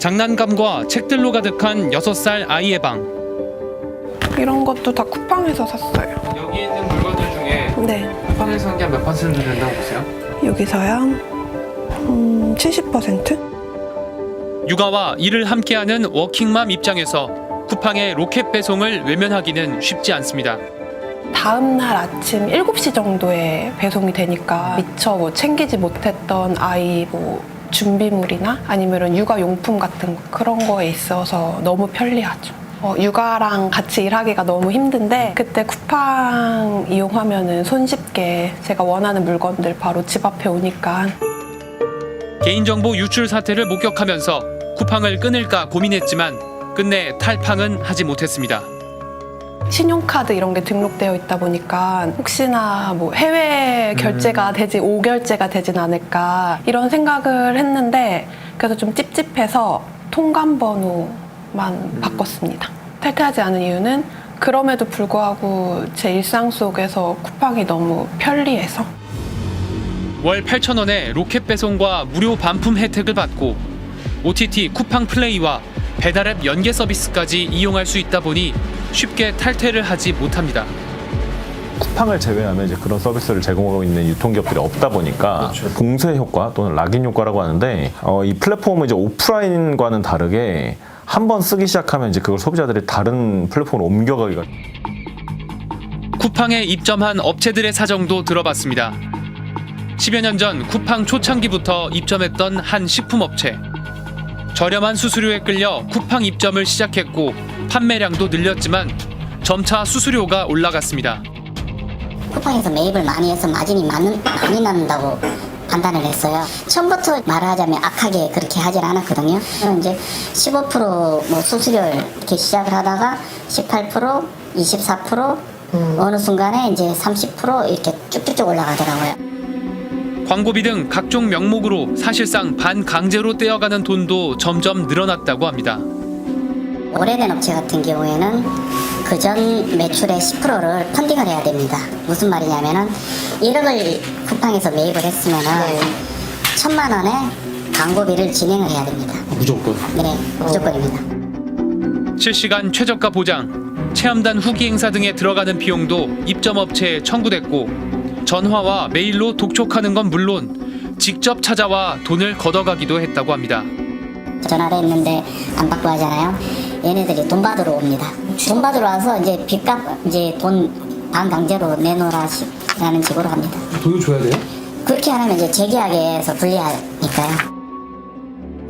장난감과 책들로 가득한 6살 아이의 방. 이런 것도 다 쿠팡에서 샀어요. 여기 있는 물건들 중에 네. 쿠팡에서 산 게 몇 퍼센트 된다고 보세요? 여기서요? 70%? 육아와 일을 함께하는 워킹맘 입장에서 쿠팡의 로켓 배송을 외면하기는 쉽지 않습니다. 다음날 아침 7시 정도에 배송이 되니까 미처 챙기지 못했던 아이 준비물이나 아니면 육아용품 같은 거, 그런 거에 있어서 너무 편리하죠. 육아랑 같이 일하기가 너무 힘든데 그때 쿠팡 이용하면은 손쉽게 제가 원하는 물건들 바로 집 앞에 오니까. 개인정보 유출 사태를 목격하면서 쿠팡을 끊을까 고민했지만 끝내 탈팡은 하지 못했습니다. 신용카드 이런 게 등록되어 있다 보니까 혹시나 해외 결제가 되지 5결제가 되진 않을까 이런 생각을 했는데 그래서 좀 찝찝해서 통관번호만 바꿨습니다. 탈퇴하지 않은 이유는 그럼에도 불구하고 제 일상 속에서 쿠팡이 너무 편리해서. 월 8,000원의 로켓 배송과 무료 반품 혜택을 받고 OTT 쿠팡 플레이와 배달앱 연계 서비스까지 이용할 수 있다 보니 쉽게 탈퇴를 하지 못합니다. 쿠팡을 제외하면 이제 그런 서비스를 제공하고 있는 유통기업들이 없다 보니까 봉쇄 효과 또는 락인 효과라고 하는데 이 플랫폼은 이제 오프라인과는 다르게 한번 쓰기 시작하면 이제 그걸 소비자들이 다른 플랫폼으로 옮겨가기가. 쿠팡에 입점한 업체들의 사정도 들어봤습니다. 10여 년 전 쿠팡 초창기부터 입점했던 한 식품업체. 저렴한 수수료에 끌려 쿠팡 입점을 시작했고 판매량도 늘렸지만 점차 수수료가 올라갔습니다. 쿠팡에서 매입을 많이 해서 마진이 많이 남는다고 판단을 했어요. 처음부터 말하자면 악하게 그렇게 하진 않았거든요. 이제 15% 수수료를 이렇게 시작을 하다가 18%, 24%, 어느 순간에 이제 30% 이렇게 쭉쭉쭉 올라가더라고요. 광고비 등 각종 명목으로 사실상 반강제로 떼어가는 돈도 점점 늘어났다고 합니다. 오래된 업체 같은 경우에는 그전 매출의 10%를 펀딩을 해야 됩니다. 무슨 말이냐면은 1억을 쿠팡에서 매입을 했으면은 1,000만 원의 광고비를 진행을 해야 됩니다. 무조건? 네, 무조건입니다. 실시간 최저가 보장, 체험단 후기 행사 등에 들어가는 비용도 입점업체에 청구됐고 전화와 메일로 독촉하는 건 물론 직접 찾아와 돈을 걷어가기도 했다고 합니다. 전화를 했는데 안 받고 하잖아요. 얘네들이 돈 받으러 옵니다. 돈 받으러 와서 이제 빚값 이제 돈 반강제로 내놓으라는 식으로 합니다. 돈을 줘야 돼요? 그렇게 하면 이제 재계약에서 불리하니까요.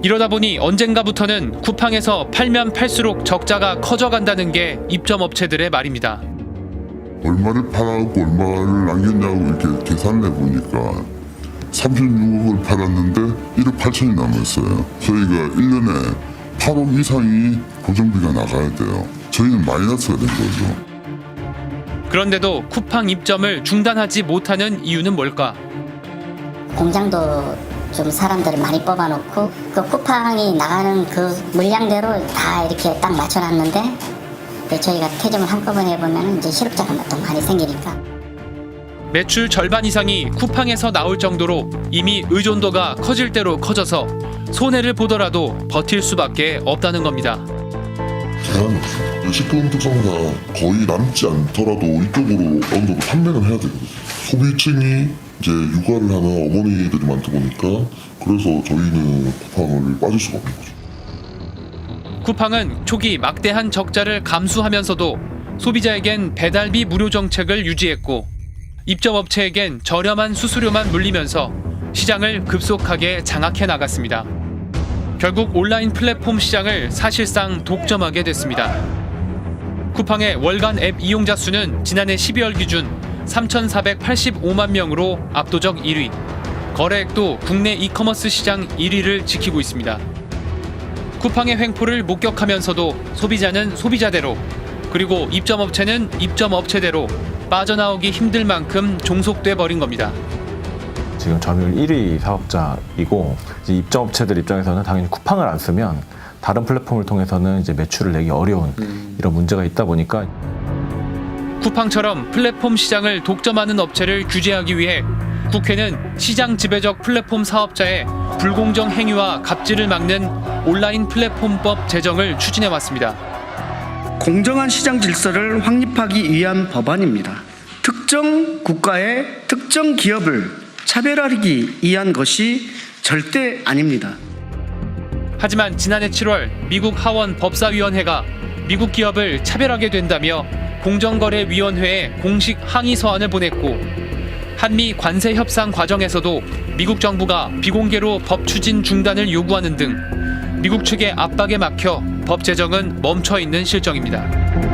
이러다 보니 언젠가부터는 쿠팡에서 팔면 팔수록 적자가 커져간다는 게 입점업체들의 말입니다. 얼마를 팔아갖고 얼마를 남겼냐고 이렇게 계산을 해보니까 36억을 팔았는데 1억 8천이 남았어요. 저희가 1년에 8억 이상이 고정비가 나가야 돼요. 저희는 마이너스가 된 거죠. 그런데도 쿠팡 입점을 중단하지 못하는 이유는 뭘까? 공장도 좀 사람들을 많이 뽑아놓고 그 쿠팡이 나가는 그 물량대로 다 이렇게 딱 맞춰놨는데 저희가 퇴점을 한꺼번에 해보면 이제 실업자가 또 많이 생기니까. 매출 절반 이상이 쿠팡에서 나올 정도로 이미 의존도가 커질 대로 커져서 손해를 보더라도 버틸 수밖에 없다는 겁니다. 제한 식품 특성상 거의 남지 않더라도 이쪽으로 어느 정도 판매는 해야 되거든요. 소비층이 이제 육아를 하는 어머니들이 많다 보니까 그래서 저희는 쿠팡을 빠질 수가 없는 거죠. 쿠팡은 초기 막대한 적자를 감수하면서도 소비자에겐 배달비 무료 정책을 유지했고 입점업체에겐 저렴한 수수료만 물리면서 시장을 급속하게 장악해 나갔습니다. 결국 온라인 플랫폼 시장을 사실상 독점하게 됐습니다. 쿠팡의 월간 앱 이용자 수는 지난해 12월 기준 3,485만 명으로 압도적 1위, 거래액도 국내 이커머스 시장 1위를 지키고 있습니다. 쿠팡의 횡포를 목격하면서도 소비자는 소비자대로 그리고 입점업체는 입점업체대로 빠져나오기 힘들 만큼 종속돼 버린 겁니다. 지금 점유율 1위 사업자이고 이제 입점업체들 입장에서는 당연히 쿠팡을 안 쓰면 다른 플랫폼을 통해서는 이제 매출을 내기 어려운 이런 문제가 있다 보니까 쿠팡처럼 플랫폼 시장을 독점하는 업체를 규제하기 위해 국회는 시장 지배적 플랫폼 사업자의 불공정 행위와 갑질을 막는 온라인 플랫폼법 제정을 추진해왔습니다. 공정한 시장 질서를 확립하기 위한 법안입니다. 특정 국가의 특정 기업을 차별하기 위한 것이 절대 아닙니다. 하지만 지난해 7월 미국 하원 법사위원회가 미국 기업을 차별하게 된다며 공정거래위원회에 공식 항의 서한을 보냈고, 한미 관세 협상 과정에서도 미국 정부가 비공개로 법 추진 중단을 요구하는 등 미국 측의 압박에 막혀 법 제정은 멈춰 있는 실정입니다.